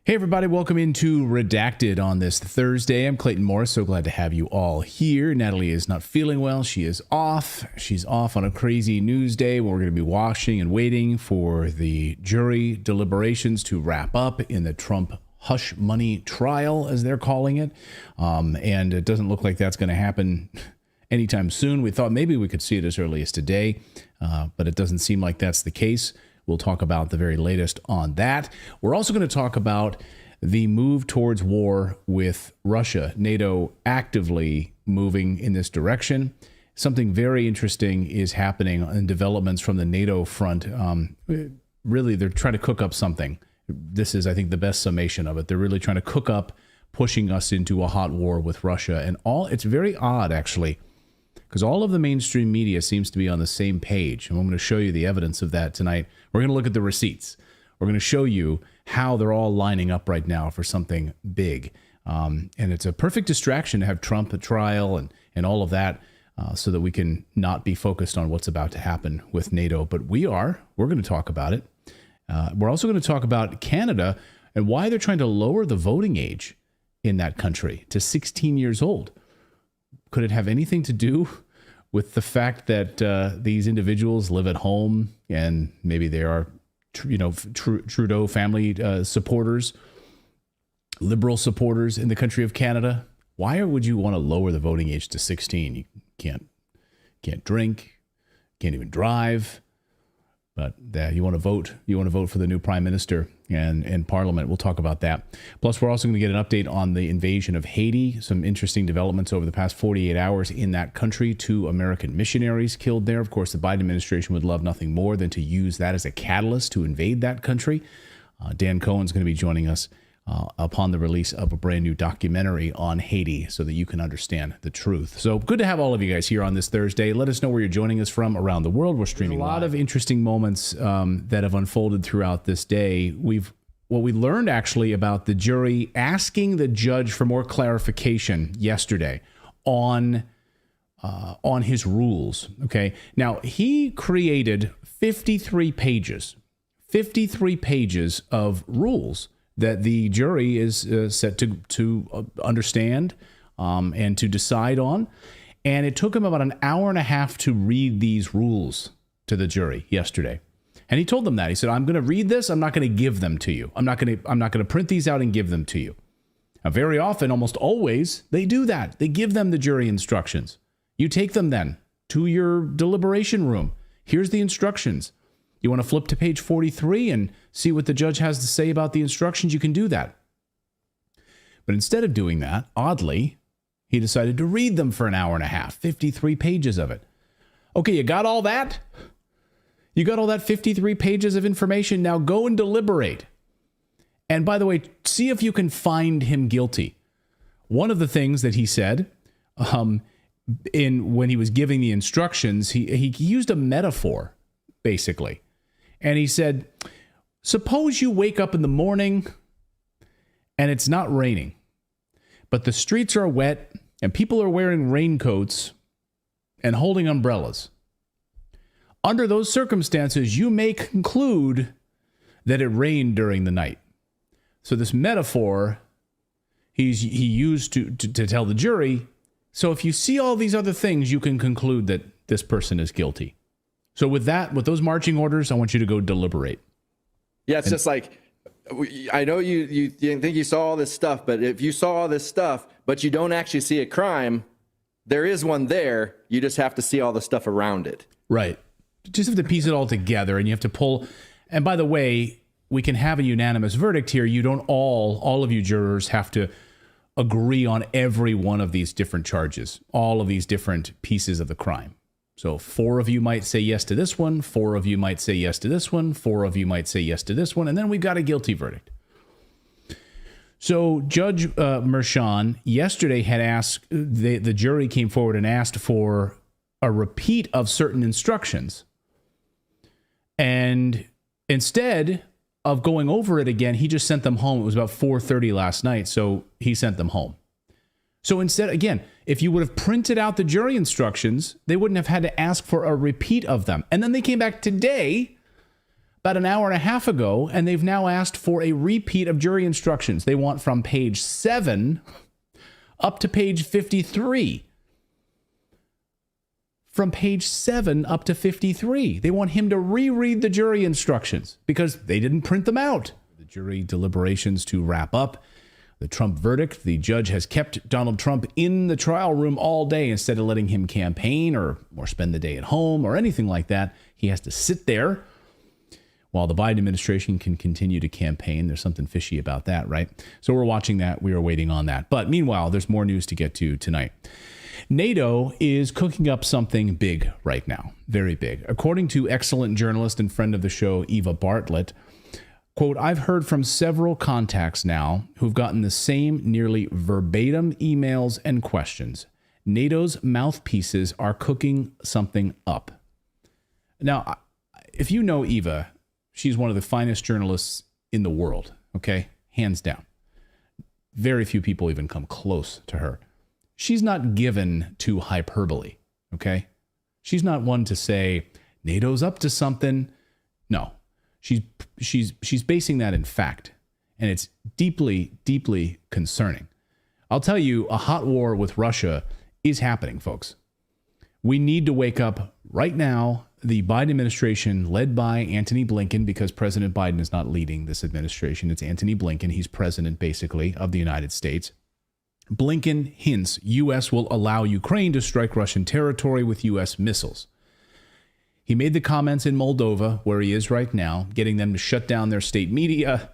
Hey everybody, welcome into Redacted on this Thursday. I'm Clayton Morris, so glad to have you all here. Natalie is not feeling well. She is off. She's off on a crazy news day where we're going to be watching and waiting for the jury deliberations to wrap up in the Trump hush money trial, as they're calling it. And it doesn't look like that's going to happen anytime soon. We thought maybe we could see it as early as today, but it doesn't seem like that's the case. We'll talk about the very latest on that. We're also going to talk about the move towards war with Russia, NATO actively moving in this direction. Something very interesting is happening in developments from the NATO front. Really, they're trying to cook up something. This is, I think, the best summation of it. They're really trying to cook up, pushing us into a hot war with Russia. And it's very odd, actually, because all of the mainstream media seems to be on the same page. And I'm going to show you the evidence of that tonight. We're going to look at the receipts. We're going to show you how they're all lining up right now for something big. And it's a perfect distraction to have Trump at trial and all of that so that we can not be focused on what's about to happen with NATO. But we're going to talk about it. We're also going to talk about Canada and why they're trying to lower the voting age in that country to 16 years old. Could it have anything to do with the fact that these individuals live at home and maybe they are, Trudeau family supporters, liberal supporters in the country of Canada? Why would you want to lower the voting age to 16? You can't drink, can't even drive. But you want to vote. You want to vote for the new prime minister and Parliament. We'll talk about that. Plus, we're also going to get an update on the invasion of Haiti. Some interesting developments over the past 48 hours in that country. 2 American missionaries killed there. Of course, the Biden administration would love nothing more than to use that as a catalyst to invade that country. Dan Cohen's going to be joining us upon the release of a brand new documentary on Haiti so that you can understand the truth. So good to have all of you guys here on this Thursday. Let us know where you're joining us from around the world. We're streaming a lot of interesting moments that have unfolded throughout this day. What we learned actually about the jury asking the judge for more clarification yesterday on his rules. Okay. Now he created 53 pages of rules that the jury is set to understand and to decide on. And it took him about an hour and a half to read these rules to the jury yesterday. And he told them that. He said, I'm going to read this. I'm not going to give them to you. I'm not going to print these out and give them to you. Now, very often, almost always, they do that. They give them the jury instructions. You take them then to your deliberation room. Here's the instructions. You want to flip to page 43 and see what the judge has to say about the instructions? You can do that. But instead of doing that, oddly, he decided to read them for an hour and a half, 53 pages of it. Okay, you got all that? You got all that 53 pages of information? Now go and deliberate. And by the way, see if you can find him guilty. One of the things that he said when he was giving the instructions, he used a metaphor, basically. And he said, suppose you wake up in the morning and it's not raining, but the streets are wet and people are wearing raincoats and holding umbrellas. Under those circumstances, you may conclude that it rained during the night. So this metaphor he used to tell the jury, so if you see all these other things, you can conclude that this person is guilty. So with those marching orders, I want you to go deliberate. Yeah, it's just like, I know you think you saw all this stuff, but if you saw all this stuff, but you don't actually see a crime, there is one there. You just have to see all the stuff around it. Right. You just have to piece it all together, and you have to pull. And by the way, we can have a unanimous verdict here. You don't all of you jurors have to agree on every one of these different charges, all of these different pieces of the crime. So 4 of you might say yes to this one, 4 of you might say yes to this one, 4 of you might say yes to this one, and then we've got a guilty verdict. So Judge Merchan yesterday had asked, the jury came forward and asked for a repeat of certain instructions. And instead of going over it again, he just sent them home. It was about 4:30 last night, so he sent them home. So instead, again, if you would have printed out the jury instructions, they wouldn't have had to ask for a repeat of them. And then they came back today about an hour and a half ago, and they've now asked for a repeat of jury instructions. They want from page 7 up to page 53. From page 7 up to 53. They want him to reread the jury instructions because they didn't print them out. The jury deliberations to wrap up. The Trump verdict, the judge has kept Donald Trump in the trial room all day instead of letting him campaign or spend the day at home or anything like that. He has to sit there while the Biden administration can continue to campaign. There's something fishy about that, right? So we're watching that. We are waiting on that. But meanwhile, there's more news to get to tonight. NATO is cooking up something big right now, very big. According to excellent journalist and friend of the show, Eva Bartlett, quote, I've heard from several contacts now who've gotten the same nearly verbatim emails and questions. NATO's mouthpieces are cooking something up. Now, if you know Eva, she's one of the finest journalists in the world, okay? Hands down. Very few people even come close to her. She's not given to hyperbole, okay? She's not one to say, NATO's up to something. No. She's basing that in fact, and it's deeply, deeply concerning. I'll tell you, a hot war with Russia is happening, folks. We need to wake up right now. The Biden administration, led by Antony Blinken, because President Biden is not leading this administration. It's Antony Blinken. He's president, basically, of the United States. Blinken hints U.S. will allow Ukraine to strike Russian territory with U.S. missiles. He made the comments in Moldova, where he is right now, getting them to shut down their state media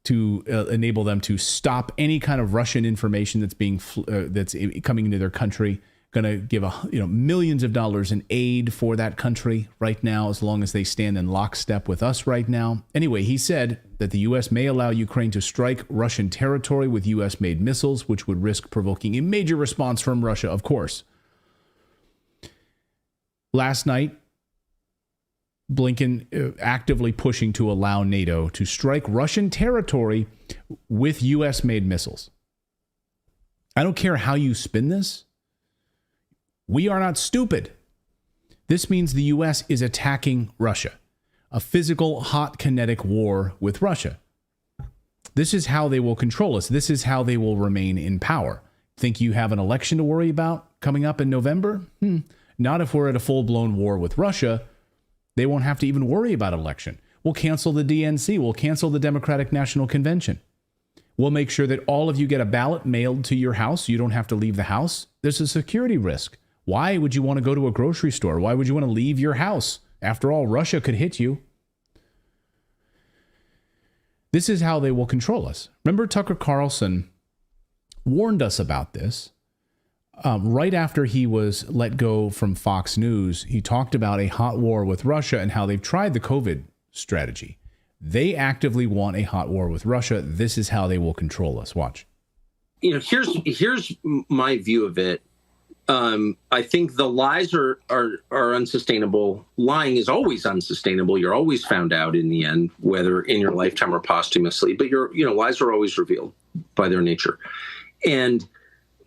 to enable them to stop any kind of Russian information that's coming into their country. Going to give millions of dollars in aid for that country right now, as long as they stand in lockstep with us right now. Anyway, he said that the U.S. may allow Ukraine to strike Russian territory with U.S.-made missiles, which would risk provoking a major response from Russia, of course. Last night, Blinken actively pushing to allow NATO to strike Russian territory with U.S.-made missiles. I don't care how you spin this. We are not stupid. This means the U.S. is attacking Russia. A physical, hot, kinetic war with Russia. This is how they will control us. This is how they will remain in power. Think you have an election to worry about coming up in November? Not if we're at a full-blown war with Russia. They won't have to even worry about an election. We'll cancel the DNC. We'll cancel the Democratic National Convention. We'll make sure that all of you get a ballot mailed to your house. You don't have to leave the house. There's a security risk. Why would you want to go to a grocery store? Why would you want to leave your house? After all, Russia could hit you. This is how they will control us. Remember, Tucker Carlson warned us about this. Right after he was let go from Fox News, he talked about a hot war with Russia and how they've tried the COVID strategy. They actively want a hot war with Russia. This is how they will control us. Watch. Here's my view of it. I think the lies are unsustainable. Lying is always unsustainable. You're always found out in the end, whether in your lifetime or posthumously. But lies are always revealed by their nature. And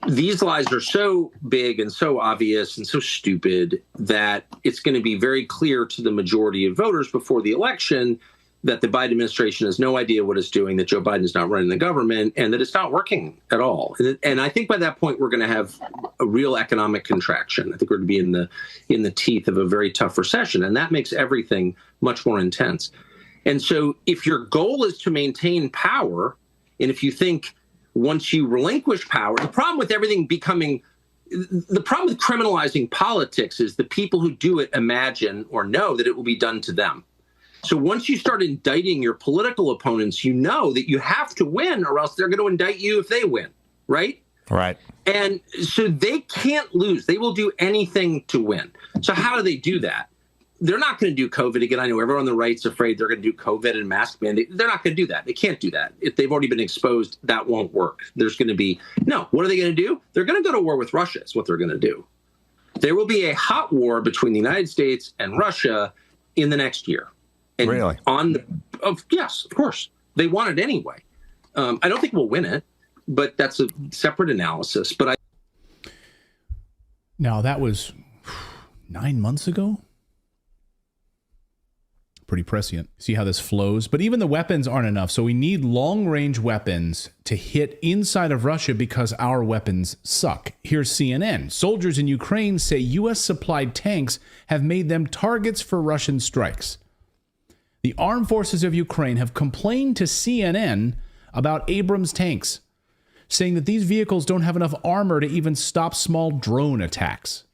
these lies are so big and so obvious and so stupid that it's going to be very clear to the majority of voters before the election that the Biden administration has no idea what it's doing, that Joe Biden is not running the government, and that it's not working at all. And I think by that point, we're going to have a real economic contraction. I think we're going to be in the teeth of a very tough recession, and that makes everything much more intense. And so if your goal is to maintain power, and if you think once you relinquish power, the problem with criminalizing politics is the people who do it imagine or know that it will be done to them. So once you start indicting your political opponents, you know that you have to win or else they're going to indict you if they win, right? Right. And so they can't lose. They will do anything to win. So how do they do that? They're not going to do COVID again. I know everyone on the right's afraid they're going to do COVID and mask mandate. They're not going to do that. They can't do that. If they've already been exposed, that won't work. There's going to be what are they going to do? They're going to go to war with Russia. Is what they're going to do. There will be a hot war between the United States and Russia in the next year. And really? Yes, of course. They want it anyway. I don't think we'll win it, but that's a separate analysis. But Now, that was 9 months ago. pretty prescient. See how this flows? But even the weapons aren't enough. So we need long-range weapons to hit inside of Russia because our weapons suck. Here's CNN. Soldiers in Ukraine say U.S.-supplied tanks have made them targets for Russian strikes. The armed forces of Ukraine have complained to CNN about Abrams tanks, saying that these vehicles don't have enough armor to even stop small drone attacks.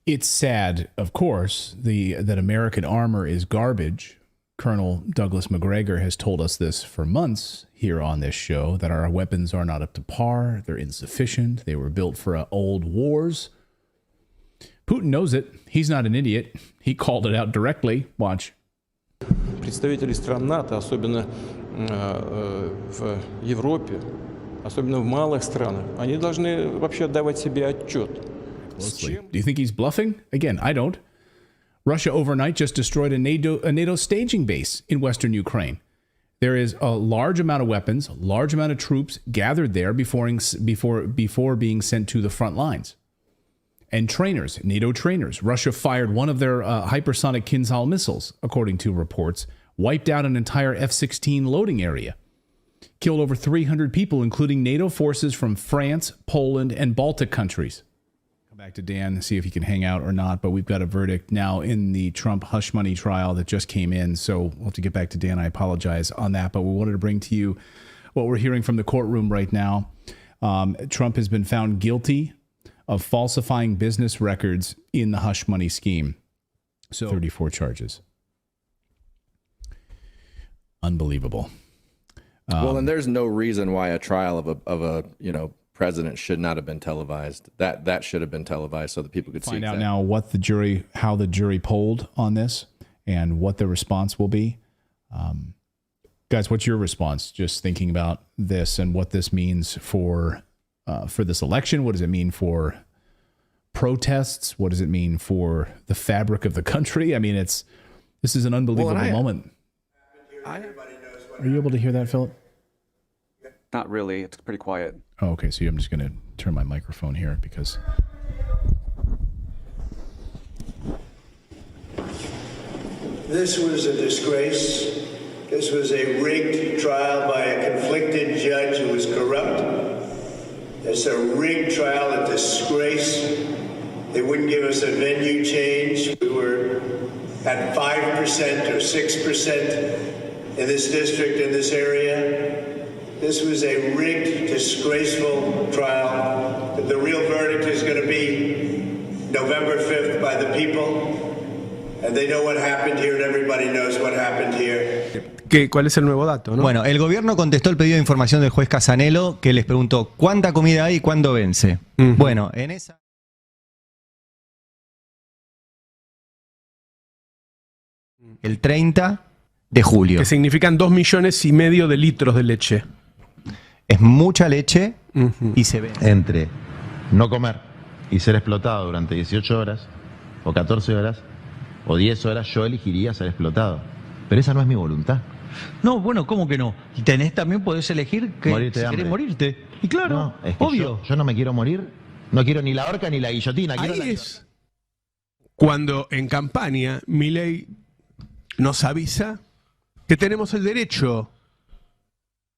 It's sad, of course, that American armor is garbage. Colonel Douglas McGregor has told us this for months here on this show, that our weapons are not up to par, they're insufficient, they were built for old wars. Putin knows it. He's not an idiot. He called it out directly. Watch. Представители стран НАТО, особенно в Европе, особенно в малых странах, они должны вообще отдавать себе отчет. Do you think he's bluffing? Again, I don't. Russia overnight just destroyed a NATO staging base in western Ukraine. There is a large amount of weapons, a large amount of troops gathered there before being sent to the front lines. And trainers, NATO trainers. Russia fired one of their hypersonic Kinzhal missiles, according to reports, wiped out an entire F-16 loading area, killed over 300 people, including NATO forces from France, Poland, and Baltic countries. Back to Dan, see if he can hang out or not, but we've got a verdict now in the Trump hush money trial that just came in, so we'll have to get back to Dan. I apologize on that, but we wanted to bring to you what we're hearing from the courtroom right now. Trump has been found guilty of falsifying business records in the hush money scheme. So 34 charges. Unbelievable. Well, and there's no reason why a trial of a president should not have been televised. That should have been televised so that people could find out now how the jury polled on this and what the response will be. Guys, what's your response? Just thinking about this and what this means for this election. What does it mean for protests? What does it mean for the fabric of the country? I mean, this is an unbelievable moment. Are you able to hear that, Philip? Not really. It's pretty quiet. Oh, okay. So I'm just going to turn my microphone here because... This was a disgrace. This was a rigged trial by a conflicted judge who was corrupt. It's a rigged trial, a disgrace. They wouldn't give us a venue change. We were at 5% or 6% in this district, in this area. This was a rigged, disgraceful trial. The real verdict is going to be November 5th by the people. And they know what happened here, and everybody knows what happened here. ¿Cuál es el nuevo dato, no? Bueno, el gobierno contestó el pedido de información del juez Casanelo, que les preguntó cuánta comida hay y cuándo vence. Bueno, en esa... El 30 de julio. Que significan 2,5 millones de litros de leche. Es mucha leche y se ve. Entre no comer y ser explotado durante 18 horas, o 14 horas, o 10 horas, yo elegiría ser explotado. Pero esa no es mi voluntad. No, bueno, ¿cómo que no? También podés elegir que morirte si querés morirte. Y claro, no, es que obvio. Yo no me quiero morir, no quiero ni la horca ni la guillotina. Ahí es cuando en campaña Milei nos avisa que tenemos el derecho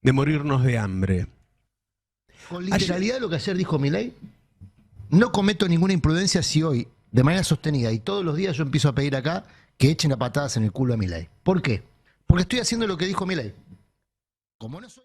de morirnos de hambre. Con literalidad de lo que ayer dijo Milei, no cometo ninguna imprudencia si hoy, de manera sostenida y todos los días, yo empiezo a pedir acá que echen a patadas en el culo a Milei. ¿Por qué? Porque estoy haciendo lo que dijo Milei. Como no soy